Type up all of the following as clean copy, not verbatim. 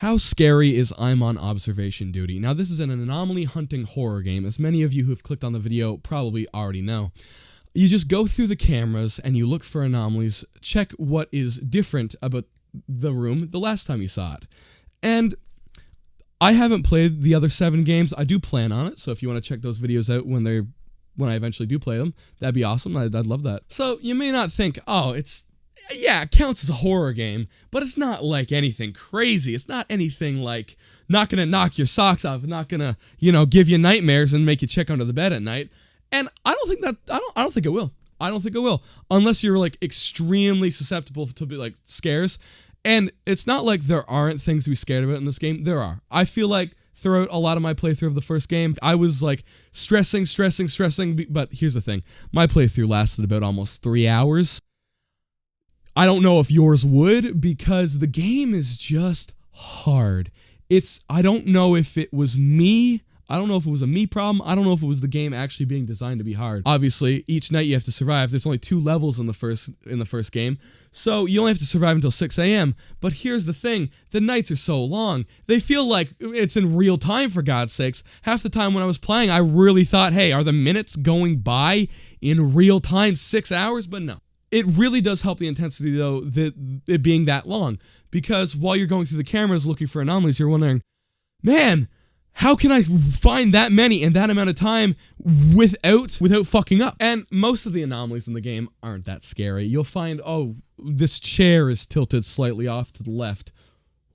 How scary is I'm on observation duty? Now, this is an anomaly hunting horror game, as many of you who have clicked on the video probably already know. You just go through the cameras and you look for anomalies, check what is different about the room the last time you saw it. And I haven't played the other 7 games. I do plan on it, so if you want to check those videos out when I eventually do play them, that'd be awesome. I'd love that. So you may not think, oh, it counts as a horror game, but it's not like anything crazy. It's not anything like not gonna knock your socks off, not gonna, give you nightmares and make you check under the bed at night. And I don't think it will. I don't think it will, unless you're like extremely susceptible to be like scares. And it's not like there aren't things to be scared about in this game. There are. I feel like throughout a lot of my playthrough of the first game, I was like stressing. But here's the thing. My playthrough lasted about almost 3 hours. I don't know if yours would, because the game is just hard. I don't know if it was me. I don't know if it was a me problem. I don't know if it was the game actually being designed to be hard. Obviously, each night you have to survive. There's only 2 levels in the first game, so you only have to survive until 6 a.m. But here's the thing. The nights are so long. They feel like it's in real time, for God's sakes. Half the time when I was playing, I really thought, hey, are the minutes going by in real time 6 hours? But no. It really does help the intensity, though, it being that long. Because while you're going through the cameras looking for anomalies, you're wondering, man, how can I find that many in that amount of time without fucking up? And most of the anomalies in the game aren't that scary. You'll find, oh, this chair is tilted slightly off to the left.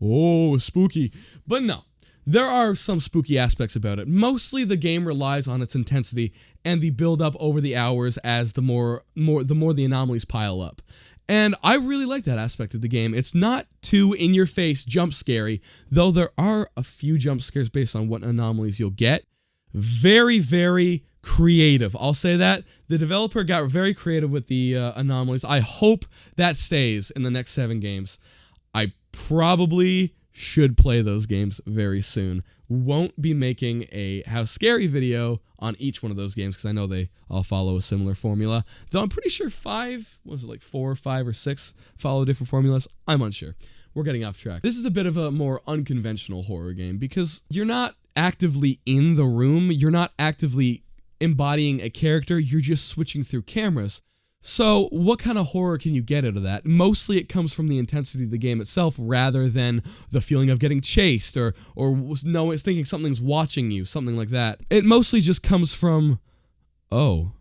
Oh, spooky. But no, there are some spooky aspects about it. Mostly the game relies on its intensity and the build up over the hours as the more the anomalies pile up. And I really like that aspect of the game. It's not too in-your-face jump scary, though there are a few jump scares based on what anomalies you'll get. Very, very creative. I'll say that. The developer got very creative with the anomalies. I hope that stays in the next 7 games. I probably should play those games very soon. Won't be making a How Scary video on each one of those games because I know they all follow a similar formula. Though I'm pretty sure 4, 5, or 6 follow different formulas. I'm unsure. We're getting off track. This is a bit of a more unconventional horror game because you're not actively in the room. You're not actively embodying a character. You're just switching through cameras. So what kind of horror can you get out of that? Mostly it comes from the intensity of the game itself rather than the feeling of getting chased or thinking something's watching you, something like that. It mostly just comes from, oh,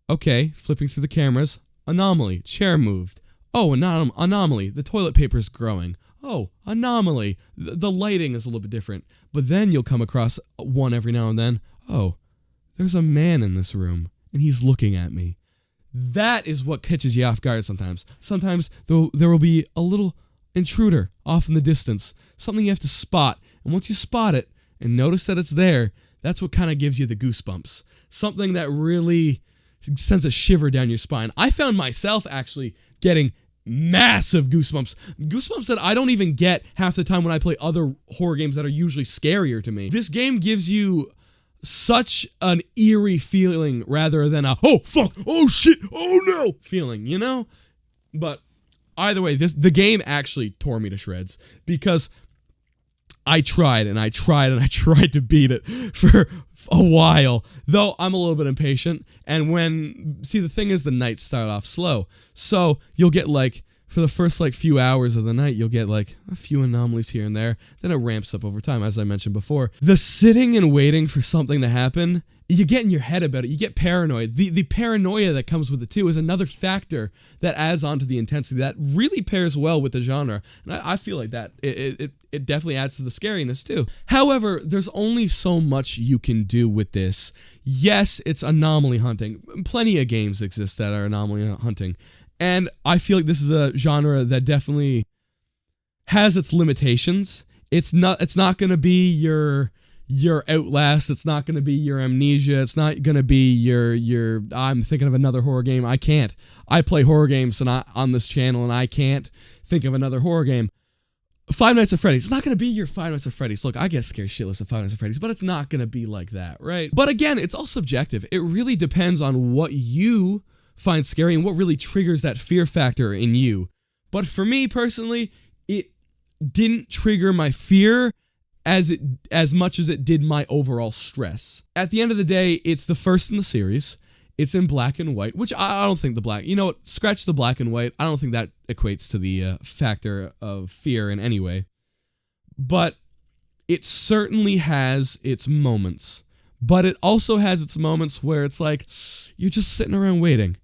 okay, flipping through the cameras, anomaly, chair moved. Oh, anomaly, the toilet paper's growing. Oh, anomaly, the lighting is a little bit different. But then you'll come across one every now and then. Oh, there's a man in this room and he's looking at me. That is what catches you off guard sometimes. Sometimes there will be a little intruder off in the distance, something you have to spot. And once you spot it and notice that it's there, that's what kind of gives you the goosebumps. Something that really sends a shiver down your spine. I found myself actually getting massive goosebumps. Goosebumps that I don't even get half the time when I play other horror games that are usually scarier to me. This game gives you such an eerie feeling rather than a oh fuck, oh shit, oh no feeling, But either way, the game actually tore me to shreds because I tried to beat it for a while, though I'm a little bit impatient. And the thing is, the nights start off slow, so you'll get for the first few hours of the night, you'll get a few anomalies here and there. Then it ramps up over time, as I mentioned before. The sitting and waiting for something to happen, you get in your head about it. You get paranoid. The paranoia that comes with it too is another factor that adds on to the intensity that really pairs well with the genre. And I feel like that it definitely adds to the scariness too. However, there's only so much you can do with this. Yes, it's anomaly hunting. Plenty of games exist that are anomaly hunting. And I feel like this is a genre that definitely has its limitations. It's not going to be your Outlast. It's not going to be your Amnesia. It's not going to be your I'm thinking of another horror game. I can't. I play horror games on this channel, and I can't think of another horror game. Five Nights at Freddy's. It's not going to be your Five Nights at Freddy's. Look, I get scared shitless of Five Nights at Freddy's, but it's not going to be like that, right? But again, it's all subjective. It really depends on what you find scary and what really triggers that fear factor in you. But for me personally, didn't trigger my fear as much as it did my overall stress. At the end of the day, it's the first in the series. It's in black and white, which I don't think the black, you know what, scratch the black and white. I don't think that equates to the factor of fear in any way. But it certainly has its moments. But it also has its moments where it's like, you're just sitting around waiting.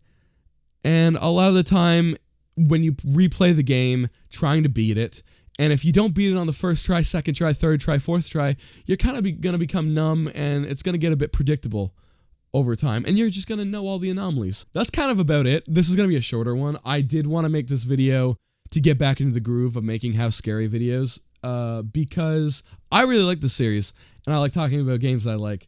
And a lot of the time, when you replay the game, trying to beat it, and if you don't beat it on the first try, second try, third try, fourth try, you're kind of going to become numb, and it's going to get a bit predictable over time, and you're just going to know all the anomalies. That's kind of about it. This is going to be a shorter one. I did want to make this video to get back into the groove of making How Scary videos, because I really like the series, and I like talking about games I like,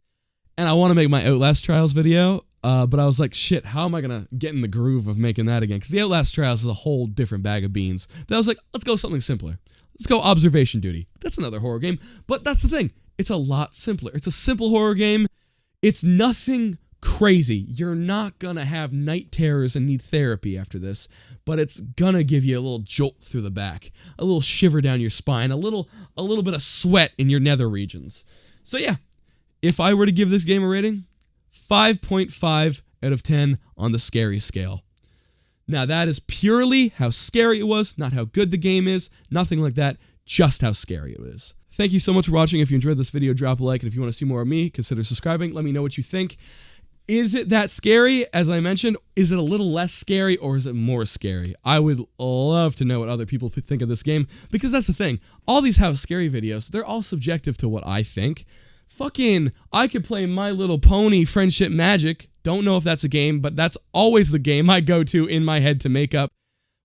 and I want to make my Outlast Trials video, but I was like, shit, how am I going to get in the groove of making that again? Because the Outlast Trials is a whole different bag of beans. But I was like, let's go something simpler. Let's go Observation Duty. That's another horror game, but that's the thing. It's a lot simpler. It's a simple horror game. It's nothing crazy. You're not going to have night terrors and need therapy after this, but it's going to give you a little jolt through the back, a little shiver down your spine, a little bit of sweat in your nether regions. So yeah, if I were to give this game a rating, 5.5 out of 10 on the scary scale. Now that is purely how scary it was, not how good the game is, nothing like that, just how scary it is. Thank you so much for watching. If you enjoyed this video, drop a like, and if you want to see more of me, consider subscribing. Let me know what you think. Is it that scary? As I mentioned, is it a little less scary, or is it more scary? I would love to know what other people think of this game, because that's the thing. All these How Scary videos, they're all subjective to what I think. Fucking, I could play My Little Pony Friendship Magic. Don't know if that's a game, but that's always the game I go to in my head to make up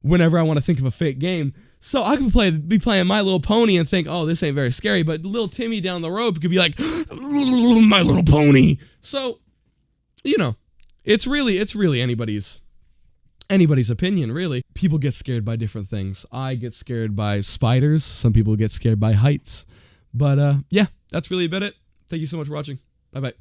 whenever I want to think of a fake game. So I could be playing My Little Pony and think, oh, this ain't very scary, but little Timmy down the road could be like, My Little Pony. So, you know, it's really anybody's opinion, really. People get scared by different things. I get scared by spiders. Some people get scared by heights. But yeah, that's really about it. Thank you so much for watching. Bye-bye.